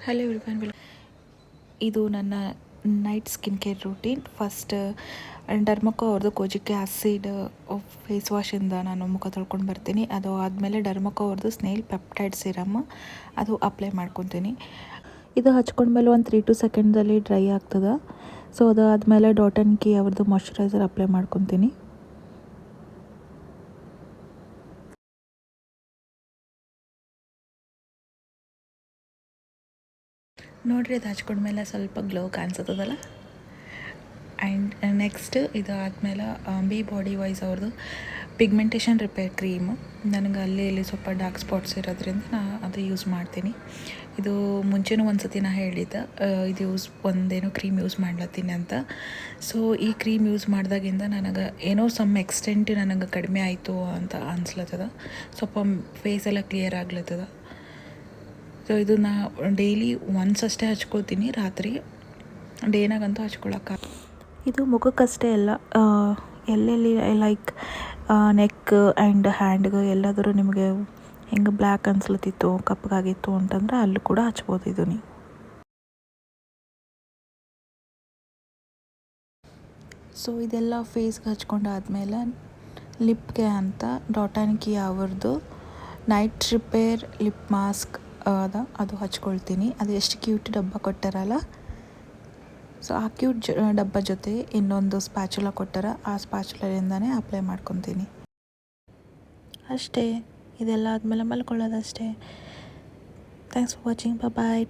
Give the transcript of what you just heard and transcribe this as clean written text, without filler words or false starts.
Hello everyone, ಇದು ನನ್ನ night skin care routine. First Derma Co ಅವ್ರದ್ದು ಕೋಜಿಕ್ ಆ್ಯಸಿಡ್ ಫೇಸ್ ವಾಶಿಂದ ನಾನು ಮುಖ ತೊಳ್ಕೊಂಡು ಬರ್ತೀನಿ. ಅದು ಆದಮೇಲೆ ಡರ್ಮಕೋ ಅವ್ರದ್ದು ಸ್ನೇಲ್ ಪೆಪ್ಟೈಡ್ ಸಿರಮ್ ಅದು ಅಪ್ಲೈ ಮಾಡ್ಕೊತೀನಿ. ಇದು ಹಚ್ಕೊಂಡ್ಮೇಲೆ ಒಂದು 3-2 ಸೆಕೆಂಡ್ದಲ್ಲಿ ಡ್ರೈ ಆಗ್ತದೆ. ಸೊ ಅದಾದಮೇಲೆ ಡಾಟ್ ಆ್ಯಂಡ್ ಕೀ ಅವ್ರದ್ದು ಮಾಯ್ಶ್ಚರೈಸರ್ ಅಪ್ಲೈ ಮಾಡ್ಕೊತೀನಿ. ನೋಡಿರಿ, ಅದು ಹಚ್ಕೊಂಡ್ಮೇಲೆ ಸ್ವಲ್ಪ ಗ್ಲೋ ಕಾಣಿಸ್ತದಲ್ಲ. ಆ್ಯಂಡ್ ನೆಕ್ಸ್ಟ್ ಇದು ಆದಮೇಲೆ ಬಿ ಬಾಡಿ ವೈಸ್ ಅವ್ರದ್ದು ಪಿಗ್ಮೆಂಟೇಷನ್ ರಿಪೇರ್ ಕ್ರೀಮ್. ನನಗೆ ಅಲ್ಲಿ ಇಲ್ಲಿ ಸ್ವಲ್ಪ ಡಾರ್ಕ್ ಸ್ಪಾಟ್ಸ್ ಇರೋದ್ರಿಂದ ನಾನು ಅದು ಯೂಸ್ ಮಾಡ್ತೀನಿ. ಇದು ಮುಂಚೆನೂ ಒಂದು ಸತಿ ನಾನು ಹೇಳಿದ್ದೆ, ಇದು ಒಂದೇನೋ ಕ್ರೀಮ್ ಯೂಸ್ ಮಾಡ್ಲತ್ತೀನಿ ಅಂತ. ಸೊ ಈ ಕ್ರೀಮ್ ಯೂಸ್ ಮಾಡಿದಾಗಿಂದ ನನಗೆ ಏನೋ ಸಮ್ ಎಕ್ಸ್ಟೆಂಟ್ ನನಗೆ ಕಡಿಮೆ ಆಯಿತು ಅಂತ ಅನ್ಸ್ಲತ್ತದ. ಸ್ವಲ್ಪ ಫೇಸ್ ಎಲ್ಲ ಕ್ಲಿಯರ್ ಆಗ್ಲತ್ತದ. ಸೊ ಇದು ನಾ ಡೈಲಿ ಒನ್ಸ್ ಅಷ್ಟೇ ಹಚ್ಕೋತೀನಿ, ರಾತ್ರಿ. ಡೇನಾಗಂತೂ ಹಚ್ಕೊಳಕ್ಕೆ. ಇದು ಮುಖಕ್ಕಷ್ಟೇ ಅಲ್ಲ, ಎಲ್ಲೆಲ್ಲಿ ಲೈಕ್ ನೆಕ್ ಆ್ಯಂಡ್ ಹ್ಯಾಂಡ್ಗೆ ಎಲ್ಲಾದರೂ ನಿಮಗೆ ಹೆಂಗೆ ಬ್ಲ್ಯಾಕ್ ಅನ್ಸ್ಲತ್ತಿತ್ತು, ಕಪ್ಪಗಾಗಿತ್ತು ಅಂತಂದ್ರೆ ಅಲ್ಲೂ ಕೂಡ ಹಚ್ಬೋದು ಇದು ನೀವು. ಸೊ ಇದೆಲ್ಲ ಫೇಸ್ಗೆ ಹಚ್ಕೊಂಡಾದ್ಮೇಲೆ ಲಿಪ್ಗೆ ಅಂತ ಡಾಟ್ ಆ್ಯಂಡ್ ಕೀ ಅವ್ರದ್ದು ನೈಟ್ ರಿಪೇರ್ ಲಿಪ್ ಮಾಸ್ಕ್ ಅದು ಹಚ್ಕೊಳ್ತೀನಿ. ಅದು ಎಷ್ಟು ಕ್ಯೂಟ್ ಡಬ್ಬ ಕೊಟ್ಟಾರಲ್ಲ. ಸೊ ಆ ಕ್ಯೂಟ್ ಡಬ್ಬ ಜೊತೆ ಇನ್ನೊಂದು ಸ್ಪ್ಯಾಚುಲ ಕೊಟ್ಟಾರ, ಆ ಸ್ಪ್ಯಾಚುಲರಿಂದನೇ ಅಪ್ಲೈ ಮಾಡ್ಕೊತೀನಿ ಅಷ್ಟೇ. ಇದೆಲ್ಲ ಆದಮೇಲೆ ಮಲ್ಕೊಳ್ಳೋದಷ್ಟೇ. Thanks for watching. ಬಾಯ್.